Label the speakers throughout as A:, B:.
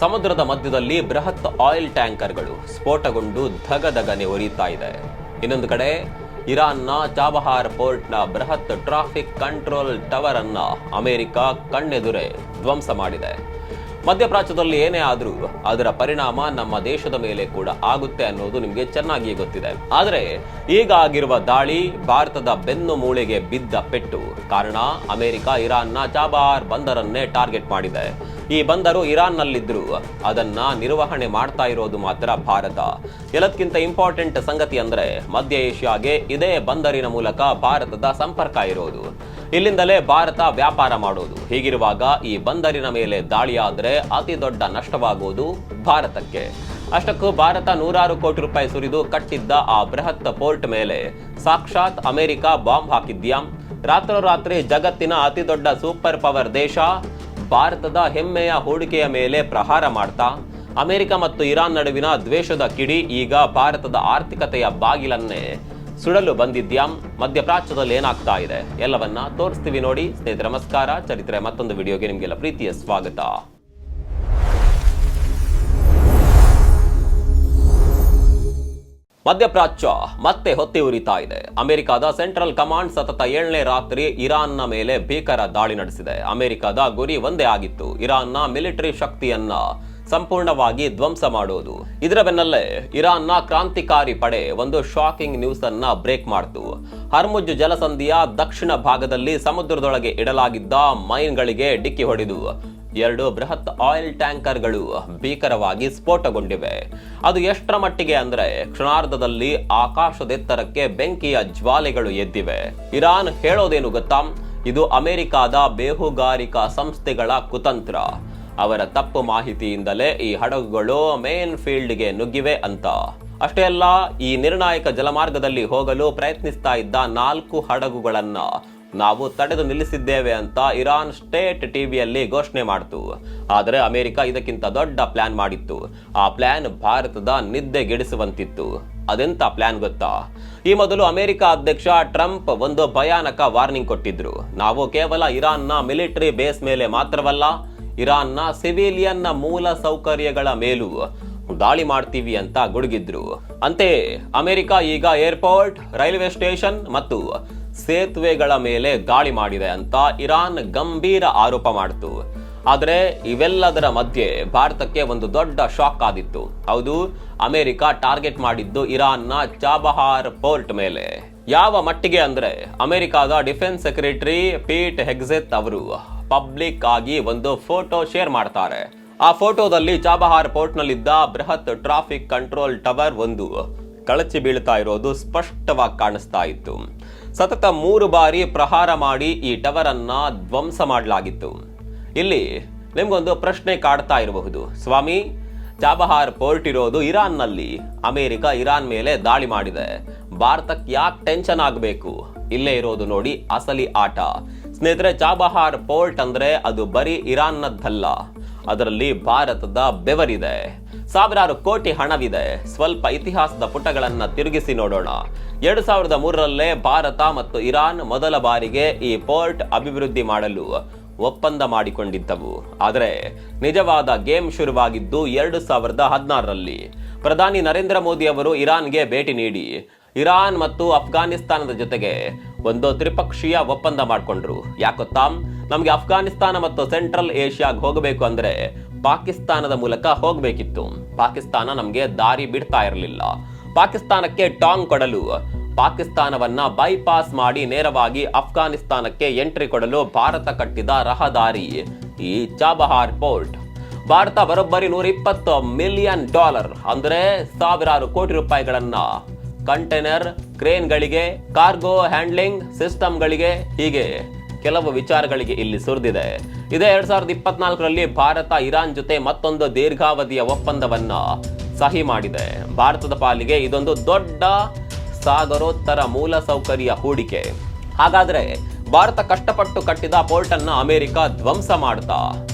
A: ಸಮುದ್ರದ ಮಧ್ಯದಲ್ಲಿ ಬೃಹತ್ ಆಯಿಲ್ ಟ್ಯಾಂಕರ್ಗಳು ಸ್ಫೋಟಗೊಂಡು ಧಗಧಗನೆ ಉರಿತಾ ಇದೆ. ಇನ್ನೊಂದು ಕಡೆ ಇರಾನ್ನ ಚಾಬಹಾರ್ ಪೋರ್ಟ್ನ ಬೃಹತ್ ಟ್ರಾಫಿಕ್ ಕಂಟ್ರೋಲ್ ಟವರ್ ಅನ್ನ ಅಮೆರಿಕ ಕಣ್ಣೆದುರೇ ಧ್ವಂಸ ಮಾಡಿದೆ. ಮಧ್ಯಪ್ರಾಚ್ಯದಲ್ಲಿ ಏನೇ ಆದ್ರೂ ಅದರ ಪರಿಣಾಮ ನಮ್ಮ ದೇಶದ ಮೇಲೆ ಕೂಡ ಆಗುತ್ತೆ ಅನ್ನೋದು ನಿಮಗೆ ಚೆನ್ನಾಗಿ ಗೊತ್ತಿದೆ. ಆದರೆ ಈಗ ಆಗಿರುವ ದಾಳಿ ಭಾರತದ ಬೆನ್ನು ಮೂಳೆಗೆ ಬಿದ್ದ ಪೆಟ್ಟು. ಕಾರಣ ಅಮೆರಿಕ ಇರಾನ್ನ ಚಾಬಹಾರ್ ಬಂದರನ್ನೇ ಟಾರ್ಗೆಟ್ ಮಾಡಿದೆ. ಈ ಬಂದರು ಇರಾನ್ನಲ್ಲಿದ್ರು ಅದನ್ನ ನಿರ್ವಹಣೆ ಮಾಡ್ತಾ ಇರೋದು ಮಾತ್ರ ಭಾರತ. ಎಲ್ಲದಕ್ಕಿಂತ ಇಂಪಾರ್ಟೆಂಟ್ ಸಂಗತಿ ಅಂದ್ರೆ ಮಧ್ಯ ಏಷ್ಯಾಗೆ ಇದೇ ಬಂದರಿನ ಮೂಲಕ ಭಾರತದ ಸಂಪರ್ಕ ಇರೋದು. ಇಲ್ಲಿಂದಲೇ ಭಾರತ ವ್ಯಾಪಾರ ಮಾಡೋದು. ಹೀಗಿರುವಾಗ ಈ ಬಂದರಿನ ಮೇಲೆ ದಾಳಿಯಾದ್ರೆ ಅತಿ ದೊಡ್ಡ ನಷ್ಟವಾಗುವುದು ಭಾರತಕ್ಕೆ. ಅಷ್ಟಕ್ಕೂ ಭಾರತ ನೂರಾರು ಕೋಟಿ ರೂಪಾಯಿ ಸುರಿದು ಕಟ್ಟಿದ್ದ ಆ ಬೃಹತ್ ಪೋರ್ಟ್ ಮೇಲೆ ಸಾಕ್ಷಾತ್ ಅಮೆರಿಕ ಬಾಂಬ್ ಹಾಕಿದ್ಯಾ? ರಾತ್ರೋರಾತ್ರಿ ಜಗತ್ತಿನ ಅತಿ ದೊಡ್ಡ ಸೂಪರ್ ಪವರ್ ದೇಶ ಭಾರತದ ಹೆಮ್ಮೆಯ ಹೂಡಿಕೆಯ ಮೇಲೆ ಪ್ರಹಾರ ಮಾಡ್ತಾ ಅಮೆರಿಕ ಮತ್ತು ಇರಾನ್ ನಡುವಿನ ದ್ವೇಷದ ಕಿಡಿ ಈಗ ಭಾರತದ ಆರ್ಥಿಕತೆಯ ಬಾಗಿಲನ್ನೇ ಸುಡಲು ಬಂದಿದ್ಯಾಂ? ಮಧ್ಯಪ್ರಾಚ್ಯದಲ್ಲಿ ಏನಾಗ್ತಾ ಇದೆ ಎಲ್ಲವನ್ನ ತೋರಿಸ್ತೀವಿ ನೋಡಿ. ಸ್ನೇಹಿತರೆ ನಮಸ್ಕಾರ, ಚರಿತ್ರೆ ಮತ್ತೊಂದು ವಿಡಿಯೋಗೆ ನಿಮಗೆಲ್ಲ ಪ್ರೀತಿಯ ಸ್ವಾಗತ. ಮಧ್ಯಪ್ರಾಚ್ಯ ಮತ್ತೆ ಹೊತ್ತಿ ಉರಿತಾ ಇದೆ. ಅಮೆರಿಕದ ಸೆಂಟ್ರಲ್ ಕಮಾಂಡ್ ಸತತ 7ನೇ ರಾತ್ರಿ ಇರಾನ್ನ ಮೇಲೆ ಭೀಕರ ದಾಳಿ ನಡೆಸಿದೆ. ಅಮೆರಿಕದ ಗುರಿ ಒಂದೇ ಆಗಿತ್ತು, ಇರಾನ್ನ ಮಿಲಿಟರಿ ಶಕ್ತಿಯನ್ನ ಸಂಪೂರ್ಣವಾಗಿ ಧ್ವಂಸ ಮಾಡೋದು. ಇದರ ಬೆನ್ನಲ್ಲೇ ಇರಾನ್ನ ಕ್ರಾಂತಿಕಾರಿ ಪಡೆ ಒಂದು ಶಾಕಿಂಗ್ ನ್ಯೂಸ್ ಅನ್ನ ಬ್ರೇಕ್ ಮಾಡಿತು. ಹರ್ಮುಜ್ ಜಲಸಂಧಿಯ ದಕ್ಷಿಣ ಭಾಗದಲ್ಲಿ ಸಮುದ್ರದೊಳಗೆ ಇಡಲಾಗಿದ್ದ ಮೈನ್ಗಳಿಗೆ ಡಿಕ್ಕಿ ಹೊಡೆದು 2 ಬೃಹತ್ ಆಯಿಲ್ ಟ್ಯಾಂಕರ್ಗಳು ಭೀಕರವಾಗಿ ಸ್ಫೋಟಗೊಂಡಿವೆ. ಅದು ಎಷ್ಟರ ಮಟ್ಟಿಗೆ ಅಂದ್ರೆ ಕ್ಷಣಾರ್ಧದಲ್ಲಿ ಆಕಾಶದೆತ್ತರಕ್ಕೆ ಬೆಂಕಿಯ ಜ್ವಾಲೆಗಳು ಎದ್ದಿವೆ. ಇರಾನ್ ಹೇಳೋದೇನು ಗೊತ್ತಾ? ಇದು ಅಮೆರಿಕದ ಬೇಹುಗಾರಿಕಾ ಸಂಸ್ಥೆಗಳ ಕುತಂತ್ರ. ಅವರ ತಪ್ಪು ಮಾಹಿತಿಯಿಂದಲೇ ಈ ಹಡಗುಗಳು ಮೇನ್ ಫೀಲ್ಡ್ಗೆ ನುಗ್ಗಿವೆ ಅಂತ. ಅಷ್ಟೇ ಅಲ್ಲ, ಈ ನಿರ್ಣಾಯಕ ಜಲಮಾರ್ಗದಲ್ಲಿ ಹೋಗಲು ಪ್ರಯತ್ನಿಸ್ತಾ ಇದ್ದ 4 ಹಡಗುಗಳನ್ನ ನಾವು ತಡೆದು ನಿಲ್ಲಿಸಿದ್ದೇವೆ ಅಂತ ಇರಾನ್ ಸ್ಟೇಟ್ ಟಿವಿಯಲ್ಲಿ ಘೋಷಣೆ ಮಾಡಿತು. ಆದರೆ ಅಮೆರಿಕ ಇದಕ್ಕಿಂತ ದೊಡ್ಡ ಪ್ಲಾನ್ ಮಾಡಿತ್ತು. ಆ ಪ್ಲಾನ್ ಭಾರತದ ನಿದ್ದೆಗೆಡಿಸುವಂತಿತ್ತು. ಅದೆಂತ ಪ್ಲಾನ್ ಗೊತ್ತಾ? ಈ ಮೊದಲು ಅಮೆರಿಕ ಅಧ್ಯಕ್ಷ ಟ್ರಂಪ್ ಒಂದು ಭಯಾನಕ ವಾರ್ನಿಂಗ್ ಕೊಟ್ಟಿದ್ರು. ನಾವು ಕೇವಲ ಇರಾನ್ನ ಮಿಲಿಟರಿ ಬೇಸ್ ಮೇಲೆ ಮಾತ್ರವಲ್ಲ, ಇರಾನ್ನ ಸಿವಿಲಿಯನ್ನ ಮೂಲ ಸೌಕರ್ಯಗಳ ಮೇಲೂ ದಾಳಿ ಮಾಡ್ತೀವಿ ಅಂತ ಗುಡುಗಿದ್ರು. ಅಂತೆಯೇ ಅಮೆರಿಕ ಈಗ ಏರ್ಪೋರ್ಟ್, ರೈಲ್ವೆ ಸ್ಟೇಷನ್ ಮತ್ತು ಸೇತುವೆಗಳ ಮೇಲೆ ದಾಳಿ ಮಾಡಿದೆ ಅಂತ ಇರಾನ್ ಗಂಭೀರ ಆರೋಪ ಮಾಡಿತು. ಆದರೆ ಇವೆಲ್ಲದರ ಮಧ್ಯೆ ಭಾರತಕ್ಕೆ ಒಂದು ದೊಡ್ಡ ಶಾಕ್ ಆದಿತ್ತು. ಹೌದು, ಅಮೆರಿಕ ಟಾರ್ಗೆಟ್ ಮಾಡಿದ್ದು ಇರಾನ್ನ ಚಾಬಹಾರ್ ಪೋರ್ಟ್ ಮೇಲೆ. ಯಾವ ಮಟ್ಟಿಗೆ ಅಂದ್ರೆ ಅಮೆರಿಕದ ಡಿಫೆನ್ಸ್ ಸೆಕ್ರೆಟರಿ ಪೀಟ್ ಹೆಗ್ಸೆತ್ ಅವರು ಪಬ್ಲಿಕ್ ಆಗಿ ಒಂದು ಫೋಟೋ ಶೇರ್ ಮಾಡ್ತಾರೆ. ಆ ಫೋಟೋದಲ್ಲಿ ಚಾಬಹಾರ್ ಪೋರ್ಟ್ ನಲ್ಲಿದ್ದ ಬೃಹತ್ ಟ್ರಾಫಿಕ್ ಕಂಟ್ರೋಲ್ ಟವರ್ ಒಂದು ಕಳಚಿ ಬೀಳ್ತಾ ಇರೋದು ಸ್ಪಷ್ಟವಾಗಿ ಕಾಣಿಸ್ತಾ ಇತ್ತು. ಸತತ 3 ಬಾರಿ ಪ್ರಹಾರ ಮಾಡಿ ಈ ಟವರ್ ಅನ್ನ ಧ್ವಂಸ ಮಾಡಲಾಗಿತ್ತು. ಇಲ್ಲಿ ನಿಮ್ಗೊಂದು ಪ್ರಶ್ನೆ ಕಾಡ್ತಾ ಇರಬಹುದು, ಸ್ವಾಮಿ, ಚಾಬಹಾರ್ ಪೋರ್ಟ್ ಇರೋದು ಇರಾನ್ನಲ್ಲಿ, ಅಮೆರಿಕ ಇರಾನ್ ಮೇಲೆ ದಾಳಿ ಮಾಡಿದೆ, ಭಾರತಕ್ಕೆ ಯಾಕೆ ಟೆನ್ಷನ್ ಆಗಬೇಕು? ಇಲ್ಲೇ ಇರೋದು ನೋಡಿ ಅಸಲಿ ಆಟ. ಸ್ನೇಹಿತರೆ, ಚಾಬಹಾರ್ ಪೋರ್ಟ್ ಅಂದ್ರೆ ಅದು ಬರೀ ಇರಾನ್ನದ್ದಲ್ಲ, ಅದರಲ್ಲಿ ಭಾರತದ ಬೆವರಿದೆ, ಸಾವಿರಾರು ಕೋಟಿ ಹಣವಿದೆ. ಸ್ವಲ್ಪ ಇತಿಹಾಸದ ಪುಟಗಳನ್ನ ತಿರುಗಿಸಿ ನೋಡೋಣ. 2003ರಲ್ಲೇ ಭಾರತ ಮತ್ತು ಇರಾನ್ ಮೊದಲ ಬಾರಿಗೆ ಈ ಪೋರ್ಟ್ ಅಭಿವೃದ್ಧಿ ಮಾಡಲು ಒಪ್ಪಂದ ಮಾಡಿಕೊಂಡಿದ್ದವು. ಆದರೆ ನಿಜವಾದ ಗೇಮ್ ಶುರುವಾಗಿದ್ದು 2016ರಲ್ಲಿ. ಪ್ರಧಾನಿ ನರೇಂದ್ರ ಮೋದಿ ಅವರು ಇರಾನ್ಗೆ ಭೇಟಿ ನೀಡಿ ಇರಾನ್ ಮತ್ತು ಅಫ್ಘಾನಿಸ್ತಾನದ ಜೊತೆಗೆ ಒಂದು ತ್ರಿಪಕ್ಷೀಯ ಒಪ್ಪಂದ ಮಾಡಿಕೊಂಡ್ರು. ಯಾಕೊತ್ತಾ? ನಮ್ಗೆ ಅಫ್ಘಾನಿಸ್ತಾನ ಮತ್ತು ಸೆಂಟ್ರಲ್ ಏಷ್ಯಾಗೆ ಹೋಗಬೇಕು ಅಂದ್ರೆ ಪಾಕಿಸ್ತಾನದ ಮೂಲಕ ಹೋಗ್ಬೇಕಿತ್ತು. ಪಾಕಿಸ್ತಾನ ನಮ್ಗೆ ದಾರಿ ಬಿಡ್ತಾ ಇರಲಿಲ್ಲ. ಪಾಕಿಸ್ತಾನಕ್ಕೆ ಟಾಂಗ್ ಕೊಡಲು ಪಾಕಿಸ್ತಾನವನ್ನ ಬೈಪಾಸ್ ಮಾಡಿ ನೇರವಾಗಿ ಅಫ್ಘಾನಿಸ್ತಾನಕ್ಕೆ ಎಂಟ್ರಿ ಕೊಡಲು ಭಾರತ ಕಟ್ಟಿದ ರಹದಾರಿ ಈ ಚಾಬಹಾರ್ ಪೋರ್ಟ್. ಭಾರತ ಬರೋಬ್ಬರಿ $120 ಮಿಲಿಯನ್ ಅಂದ್ರೆ ಸಾವಿರಾರು ಕೋಟಿ ರೂಪಾಯಿಗಳನ್ನ ಕಂಟೈನರ್ ಕ್ರೇನ್ಗಳಿಗೆ, ಕಾರ್ಗೋ ಹ್ಯಾಂಡ್ಲಿಂಗ್ ಸಿಸ್ಟಮ್ಗಳಿಗೆ, ಹೀಗೆ ಕೆಲವು ವಿಚಾರಗಳಿಗೆ ಇಲ್ಲಿ ಸುರಿದಿದೆ. ಇದೇ 2024ರಲ್ಲಿ ಭಾರತ ಇರಾನ್ ಜೊತೆ ಮತ್ತೊಂದು ದೀರ್ಘಾವಧಿಯ ಒಪ್ಪಂದವನ್ನ ಸಹಿ ಮಾಡಿದೆ. ಭಾರತದ ಪಾಲಿಗೆ ಇದೊಂದು ದೊಡ್ಡ ಸಾಗರೋತ್ತರ ಮೂಲ ಸೌಕರ್ಯ ಹೂಡಿಕೆ. ಹಾಗಾದ್ರೆ ಭಾರತ ಕಷ್ಟಪಟ್ಟು ಕಟ್ಟಿದ ಪೋರ್ಟ್ ಅನ್ನ ಅಮೆರಿಕ ಧ್ವಂಸ ಮಾಡ್ತಾ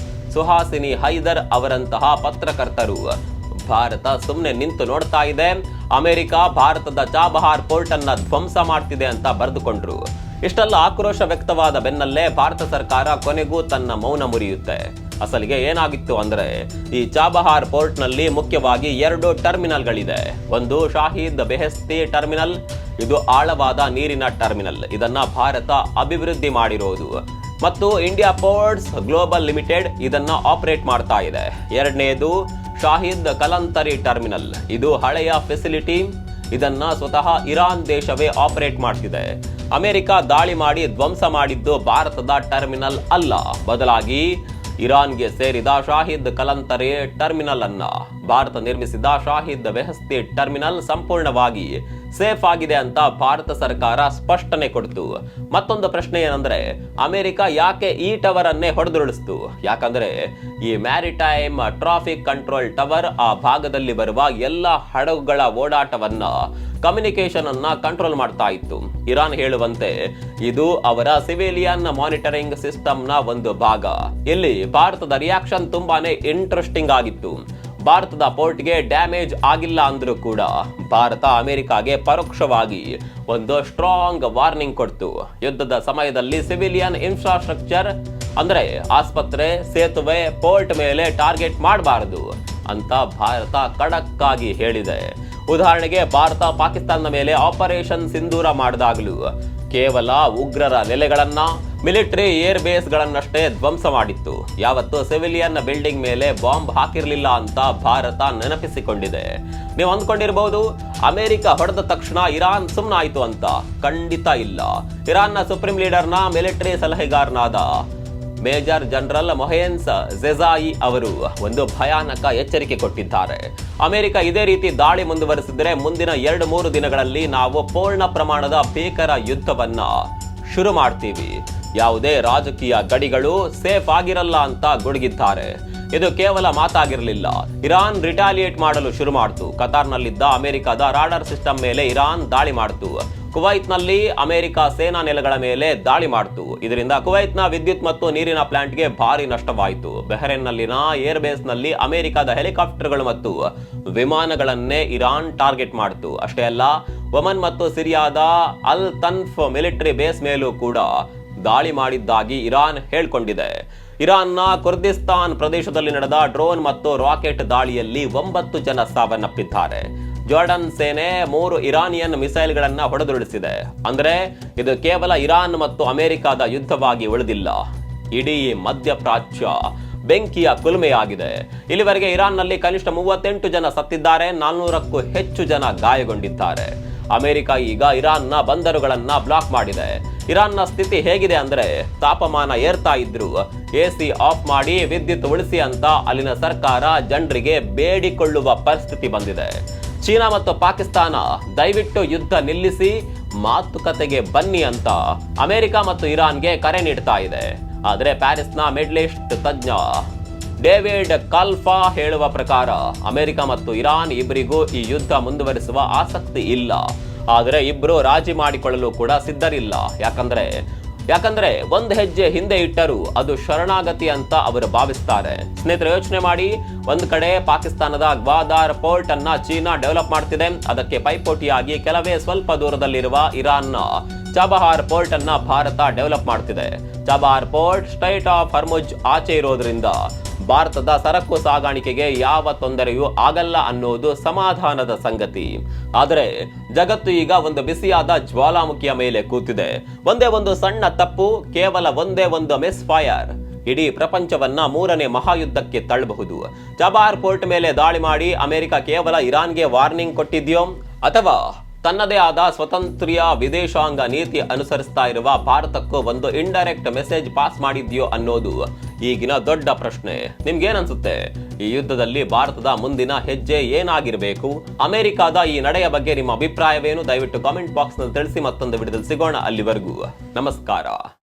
A: ಸುಹಾಸಿನಿ ಹೈದರ್ ಅವರಂತಹ ಪತ್ರಕರ್ತರು ಭಾರತ ಸುಮ್ಮನೆ ನಿಂತು ನೋಡ್ತಾ ಇದೆ, ಅಮೆರಿಕ ಭಾರತದ ಚಾಬಹಾರ್ ಪೋರ್ಟ್ ಅನ್ನ ಧ್ವಂಸ ಮಾಡ್ತಿದೆ ಅಂತ ಬರೆದುಕೊಂಡ್ರು. ಇಷ್ಟೆಲ್ಲ ಆಕ್ರೋಶ ವ್ಯಕ್ತವಾದ ಬೆನ್ನಲ್ಲೇ ಭಾರತ ಸರ್ಕಾರ ಕೊನೆಗೂ ತನ್ನ ಮೌನ ಮುರಿಯುತ್ತೆ. ಅಸಲಿಗೆ ಏನಾಗಿತ್ತು ಅಂದ್ರೆ, ಈ ಚಾಬಹಾರ್ ಪೋರ್ಟ್ ನಲ್ಲಿ ಮುಖ್ಯವಾಗಿ 2 ಟರ್ಮಿನಲ್ಗಳಿದೆ. ಒಂದು ಶಾಹಿದ್ ಬೆಹೆಸ್ತಿ ಟರ್ಮಿನಲ್, ಇದು ಆಳವಾದ ನೀರಿನ ಟರ್ಮಿನಲ್. ಇದನ್ನ ಭಾರತ ಅಭಿವೃದ್ಧಿ ಮಾಡಿರೋದು. ಮತ್ತು ಇಂಡಿಯಾ ಪೋರ್ಟ್ಸ್ ಗ್ಲೋಬಲ್ ಲಿಮಿಟೆಡ್ ಇದನ್ನ ಆಪರೇಟ್ ಮಾಡ್ತಾ ಇದೆ. ಎರಡನೇದು ಶಾಹಿದ್ ಕಲಂತರಿ ಟರ್ಮಿನಲ್, ಇದು ಹಳೆಯ ಫೆಸಿಲಿಟಿ. ಇದನ್ನ ಸ್ವತಃ ಇರಾನ್ ದೇಶವೇ ಆಪರೇಟ್ ಮಾಡ್ತಿದೆ. ಅಮೆರಿಕ ದಾಳಿ ಮಾಡಿ ಧ್ವಂಸ ಮಾಡಿದ್ದು ಭಾರತದ ಟರ್ಮಿನಲ್ ಅಲ್ಲ, ಬದಲಾಗಿ ಇರಾನ್ಗೆ ಸೇರಿದ ಶಾಹಿದ್ ಕಲಂತರಿ ಟರ್ಮಿನಲ್ ಅನ್ನ. ಭಾರತ ನಿರ್ಮಿಸಿದ ಶಾಹಿದ್ ಬೆಹಸ್ತಿ ಟರ್ಮಿನಲ್ ಸಂಪೂರ್ಣವಾಗಿ ಸೇಫ್ ಆಗಿದೆ ಅಂತ ಭಾರತ ಸರ್ಕಾರ ಸ್ಪಷ್ಟನೆ ಕೊಡ್ತು. ಮತ್ತೊಂದು ಪ್ರಶ್ನೆ ಏನಂದ್ರೆ, ಅಮೆರಿಕ ಯಾಕೆ ಈ ಟವರ್ ಅನ್ನೇ ಹೊಡೆದುರುಳಿಸ್ತು? ಯಾಕಂದ್ರೆ ಈ ಮ್ಯಾರಿಟೈಮ್ ಟ್ರಾಫಿಕ್ ಕಂಟ್ರೋಲ್ ಟವರ್ ಆ ಭಾಗದಲ್ಲಿ ಬರುವ ಎಲ್ಲ ಹಡಗುಗಳ ಓಡಾಟವನ್ನ, ಕಮ್ಯುನಿಕೇಶನ್ ಅನ್ನ ಕಂಟ್ರೋಲ್ ಮಾಡ್ತಾ ಇತ್ತು. ಇರಾನ್ ಹೇಳುವಂತೆ ಇದು ಅವರ ಸಿವಿಲಿಯನ್ ಮಾನಿಟರಿಂಗ್ ಸಿಸ್ಟಮ್ ನ ಒಂದು ಭಾಗ. ಇಲ್ಲಿ ಭಾರತದ ರಿಯಾಕ್ಷನ್ ತುಂಬಾನೇ ಇಂಟ್ರೆಸ್ಟಿಂಗ್ ಆಗಿತ್ತು. ಭಾರತದ ಪೋರ್ಟ್ಗೆ ಡ್ಯಾಮೇಜ್ ಆಗಿಲ್ಲ ಅಂದ್ರೂ ಕೂಡ ಭಾರತ ಅಮೆರಿಕಾಗೆ ಪರೋಕ್ಷವಾಗಿ ಒಂದು ಸ್ಟ್ರಾಂಗ್ ವಾರ್ನಿಂಗ್ ಕೊಡ್ತು. ಯುದ್ಧದ ಸಮಯದಲ್ಲಿ ಸಿವಿಲಿಯನ್ ಇನ್ಫ್ರಾಸ್ಟ್ರಕ್ಚರ್ ಅಂದ್ರೆ ಆಸ್ಪತ್ರೆ, ಸೇತುವೆ, ಪೋರ್ಟ್ ಮೇಲೆ ಟಾರ್ಗೆಟ್ ಮಾಡಬಾರದು ಅಂತ ಭಾರತ ಖಡಕ್ ಆಗಿ ಹೇಳಿದೆ. ಉದಾಹರಣೆಗೆ ಭಾರತ ಪಾಕಿಸ್ತಾನದ ಮೇಲೆ ಆಪರೇಷನ್ ಸಿಂಧೂರ ಮಾಡಿದಾಗಲೂ ಕೇವಲ ಉಗ್ರರ ನೆಲೆಗಳನ್ನ, ಮಿಲಿಟರಿ ಏರ್ ಬೇಸ್ ಗಳನ್ನಷ್ಟೇ ಧ್ವಂಸ ಮಾಡಿತ್ತು. ಯಾವತ್ತು ಸಿವಿಲಿಯನ್ ಬಿಲ್ಡಿಂಗ್ ಮೇಲೆ ಬಾಂಬ್ ಹಾಕಿರ್ಲಿಲ್ಲ ಅಂತ ಭಾರತ ನೆನಪಿಸಿಕೊಂಡಿದೆ. ನೀವು ಅಂದ್ಕೊಂಡಿರಬಹುದು ಅಮೆರಿಕ ಹೊಡೆದ ತಕ್ಷಣ ಇರಾನ್ ಸುಮ್ಮನಾಯಿತು ಅಂತ. ಖಂಡಿತ ಇಲ್ಲ. ಇರಾನ್ನ ಸುಪ್ರೀಂ ಲೀಡರ್ನ ಮಿಲಿಟರಿ ಸಲಹೆಗಾರನಾದ ಮೇಜರ್ ಜನರಲ್ ಮೊಹೆನ್ಸ್ ಝೆಜಾಯಿ ಅವರು ಒಂದು ಭಯಾನಕ ಎಚ್ಚರಿಕೆ ಕೊಟ್ಟಿದ್ದಾರೆ. ಅಮೆರಿಕ ಇದೇ ರೀತಿ ದಾಳಿ ಮುಂದುವರೆಸಿದರೆ ಮುಂದಿನ 2-3 ದಿನಗಳಲ್ಲಿ ನಾವು ಪೂರ್ಣ ಪ್ರಮಾಣದ ಭೀಕರ ಯುದ್ಧವನ್ನ ಶುರು ಮಾಡ್ತೀವಿ. ಯಾವುದೇ ರಾಜಕೀಯ ಗಡಿಗಳು ಸೇಫ್ ಆಗಿರಲ್ಲ ಅಂತ ಗುಡುಗಿದ್ದಾರೆ. ಇದು ಕೇವಲ ಮಾತಾಗಿರಲಿಲ್ಲ. ಇರಾನ್ ರಿಟಾಲಿಯೇಟ್ ಮಾಡಲು ಶುರು ಮಾಡಿತು. ಕತಾರ್ನಲ್ಲಿದ್ದ ಅಮೆರಿಕದ ರಾಡಾರ್ ಸಿಸ್ಟಮ್ ಮೇಲೆ ಇರಾನ್ ದಾಳಿ ಮಾಡಿತು. ಕುವೈತ್ನಲ್ಲಿ ಅಮೆರಿಕ ಸೇನಾ ನೆಲೆಗಳ ಮೇಲೆ ದಾಳಿ ಮಾಡಿತು. ಇದರಿಂದ ಕುವೈತ್ನ ವಿದ್ಯುತ್ ಮತ್ತು ನೀರಿನ ಪ್ಲಾಂಟ್ಗೆ ಭಾರಿ ನಷ್ಟವಾಯಿತು. ಬಹರೇನ್ನಲ್ಲಿನ ಏರ್ ಬೇಸ್ನಲ್ಲಿ ಅಮೆರಿಕದ ಹೆಲಿಕಾಪ್ಟರ್ಗಳು ಮತ್ತು ವಿಮಾನಗಳನ್ನೇ ಇರಾನ್ ಟಾರ್ಗೆಟ್ ಮಾಡಿತು. ಅಷ್ಟೇ ಅಲ್ಲ, ಒಮನ್ ಮತ್ತು ಸಿರಿಯಾದ ಅಲ್ ತನ್ಫ್ ಮಿಲಿಟರಿ ಬೇಸ್ ಮೇಲೂ ಕೂಡ ದಾಳಿ ಮಾಡಿದ್ದಾಗಿ ಇರಾನ್ ಹೇಳ್ಕೊಂಡಿದೆ. ಇರಾನ್ನ ಕುರ್ದಿಸ್ತಾನ್ ಪ್ರದೇಶದಲ್ಲಿ ನಡೆದ ಡ್ರೋನ್ ಮತ್ತು ರಾಕೆಟ್ ದಾಳಿಯಲ್ಲಿ 9 ಜನ ಸಾವನ್ನಪ್ಪಿದ್ದಾರೆ. ಜಾರ್ಡನ್ ಸೇನೆ 3 ಇರಾನಿಯನ್ ಮಿಸೈಲ್ಗಳನ್ನ ಹೊಡೆದುರುಳಿಸಿದೆ. ಅಂದ್ರೆ ಇದು ಕೇವಲ ಇರಾನ್ ಮತ್ತು ಅಮೆರಿಕದ ಯುದ್ಧವಾಗಿ ಉಳಿದಿಲ್ಲ, ಇಡೀ ಮಧ್ಯಪ್ರಾಚ್ಯ ಬೆಂಕಿಯ ಕುಲುಮೆಯಾಗಿದೆ. ಇಲ್ಲಿವರೆಗೆ ಇರಾನ್ನಲ್ಲಿ ಕನಿಷ್ಠ 38 ಜನ ಸತ್ತಿದ್ದಾರೆ, 400ಕ್ಕೂ ಹೆಚ್ಚು ಜನ ಗಾಯಗೊಂಡಿದ್ದಾರೆ. ಅಮೆರಿಕ ಈಗ ಇರಾನ್ನ ಬಂದರುಗಳನ್ನ ಬ್ಲಾಕ್ ಮಾಡಿದೆ. ಇರಾನ್ನ ಸ್ಥಿತಿ ಹೇಗಿದೆ ಅಂದ್ರೆ, ತಾಪಮಾನ ಏರ್ತಾ ಇದ್ರು ಎಸಿ ಆಫ್ ಮಾಡಿ ವಿದ್ಯುತ್ ಉಳಿಸಿ ಅಂತ ಅಲ್ಲಿನ ಸರ್ಕಾರ ಜನರಿಗೆ ಬೇಡಿಕೊಳ್ಳುವ ಪರಿಸ್ಥಿತಿ ಬಂದಿದೆ. ಚೀನಾ ಮತ್ತು ಪಾಕಿಸ್ತಾನ ದಯವಿಟ್ಟು ಯುದ್ಧ ನಿಲ್ಲಿಸಿ ಮಾತುಕತೆಗೆ ಬನ್ನಿ ಅಂತ ಅಮೆರಿಕ ಮತ್ತು ಇರಾನ್ಗೆ ಕರೆ ನೀಡ್ತಾ ಇದೆ. ಆದರೆ ಪ್ಯಾರಿಸ್ನ ಮಿಡ್ಲ್ ಈಸ್ಟ್ ತಜ್ಞ ಡೇವಿಡ್ ಕಲ್ಫಾ ಹೇಳುವ ಪ್ರಕಾರ ಅಮೆರಿಕ ಮತ್ತು ಇರಾನ್ ಇಬ್ಬರಿಗೂ ಈ ಯುದ್ಧ ಮುಂದುವರಿಸುವ ಆಸಕ್ತಿ ಇಲ್ಲ. ಆದರೆ ಇಬ್ರು ರಾಜಿ ಮಾಡಿಕೊಳ್ಳಲು ಕೂಡ ಸಿದ್ಧರಿಲ್ಲ. ಯಾಕಂದ್ರೆ ಒಂದು ಹೆಜ್ಜೆ ಹಿಂದೆ ಇಟ್ಟರು ಅದು ಶರಣಾಗತಿ ಅಂತ ಅವರು ಭಾವಿಸ್ತಾರೆ. ಸ್ನೇಹಿತರೆ, ಯೋಚನೆ ಮಾಡಿ, ಒಂದ್ ಕಡೆ ಪಾಕಿಸ್ತಾನದ ಗ್ವಾದಾರ್ ಪೋರ್ಟ್ ಅನ್ನ ಚೀನಾ ಡೆವಲಪ್ ಮಾಡ್ತಿದೆ. ಅದಕ್ಕೆ ಪೈಪೋಟಿಯಾಗಿ ಕೆಲವೇ ಸ್ವಲ್ಪ ದೂರದಲ್ಲಿರುವ ಇರಾನ್ನ ಚಾಬಹಾರ್ ಪೋರ್ಟ್ ಅನ್ನ ಭಾರತ ಡೆವಲಪ್ ಮಾಡ್ತಿದೆ. Chabahar port straight of Hormuz ಆಚೆ ಇರೋದ್ರಿಂದ ಭಾರತದ ಸರಕು ಸಾಗಾಣಿಕೆಗೆ ಯಾವ ತೊಂದರೆಯೂ ಆಗಲ್ಲ ಅನ್ನೋದು ಸಮಾಧಾನದ ಸಂಗತಿ. ಆದರೆ ಜಗತ್ತು ಈಗ ಒಂದು ಬಿಸಿಯಾದ ಜ್ವಾಲಾಮುಖಿಯ ಮೇಲೆ ಕೂತಿದೆ. ಒಂದೇ ಒಂದು ಸಣ್ಣ ತಪ್ಪು, ಕೇವಲ ಒಂದೇ ಒಂದು ಮಿಸ್ ಫೈರ್ ಇಡೀ ಪ್ರಪಂಚವನ್ನ 3ನೇ ಮಹಾಯುದ್ಧಕ್ಕೆ ತಳ್ಳಬಹುದು. ಚಾಬಹಾರ್ ಪೋರ್ಟ್ ಮೇಲೆ ದಾಳಿ ಮಾಡಿ ಅಮೆರಿಕ ಕೇವಲ ಇರಾನ್ಗೆ ವಾರ್ನಿಂಗ್ ಕೊಟ್ಟಿದ್ಯೋ, ಅಥವಾ ತನ್ನದೇ ಆದ ಸ್ವತಂತ್ರ ವಿದೇಶಾಂಗ ನೀತಿ ಅನುಸರಿಸ್ತಾ ಇರುವ ಭಾರತಕ್ಕೂ ಒಂದು ಇಂಡೈರೆಕ್ಟ್ ಮೆಸೇಜ್ ಪಾಸ್ ಮಾಡಿದ್ಯೋ ಅನ್ನೋದು ಈಗಿನ ದೊಡ್ಡ ಪ್ರಶ್ನೆ. ನಿಮ್ಗೇನನ್ಸುತ್ತೆ? ಈ ಯುದ್ಧದಲ್ಲಿ ಭಾರತದ ಮುಂದಿನ ಹೆಜ್ಜೆ ಏನಾಗಿರಬೇಕು? ಅಮೆರಿಕದ ಈ ನಡೆಯ ಬಗ್ಗೆ ನಿಮ್ಮ ಅಭಿಪ್ರಾಯವೇನು? ದಯವಿಟ್ಟು ಕಾಮೆಂಟ್ ಬಾಕ್ಸ್ ನಲ್ಲಿ ತಿಳಿಸಿ. ಮತ್ತೊಂದು ವಿಡಿಯೋದಲ್ಲಿ ಸಿಗೋಣ. ಅಲ್ಲಿವರೆಗೂ ನಮಸ್ಕಾರ.